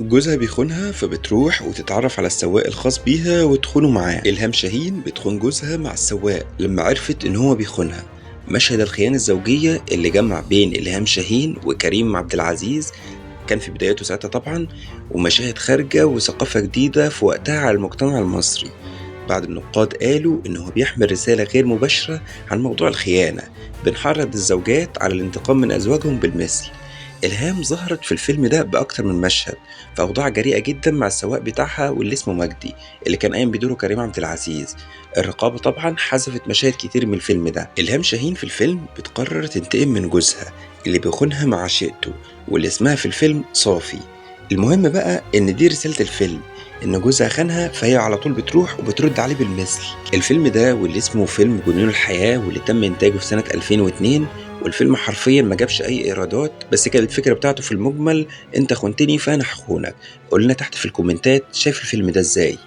جوزها بيخونها فبتروح وتتعرف على السواق الخاص بيها وتخونه معاه. إلهام شاهين بتخون جوزها مع السواق لما عرفت إن هو بيخونها. مشهد الخيانة الزوجية اللي جمع بين إلهام شاهين وكريم عبد العزيز كان في بدايته ساعتها طبعا، ومشاهد خارجة وثقافة جديدة في وقتها على المجتمع المصري. بعض النقاد قالوا إنه بيحمل رسالة غير مباشرة عن موضوع الخيانة، بنحرض الزوجات على الانتقام من أزواجهم بالمثل. إلهام ظهرت في الفيلم ده بأكتر من مشهد في أوضاع جريئة جدا مع السواق بتاعها واللي اسمه مجدي اللي كان قايم بدوره كريم عبد العزيز. الرقابة طبعا حذفت مشاهد كتير من الفيلم ده. إلهام شاهين في الفيلم بتقرر تنتقم من جوزها اللي بيخونها مع عشيقته واللي اسمها في الفيلم صافي. المهم بقى إن دي رسالة الفيلم، إن جوزها خانها فهي على طول بتروح وبترد عليه بالمثل. الفيلم ده واللي اسمه فيلم جنون الحياة واللي تم إنتاجه في سنة 2002، والفيلم حرفيا ما جابش أي إيرادات، بس كانت الفكرة بتاعته في المجمل أنت خنتني فأنا هخونك. قولنا تحت في الكومنتات شايف الفيلم ده إزاي.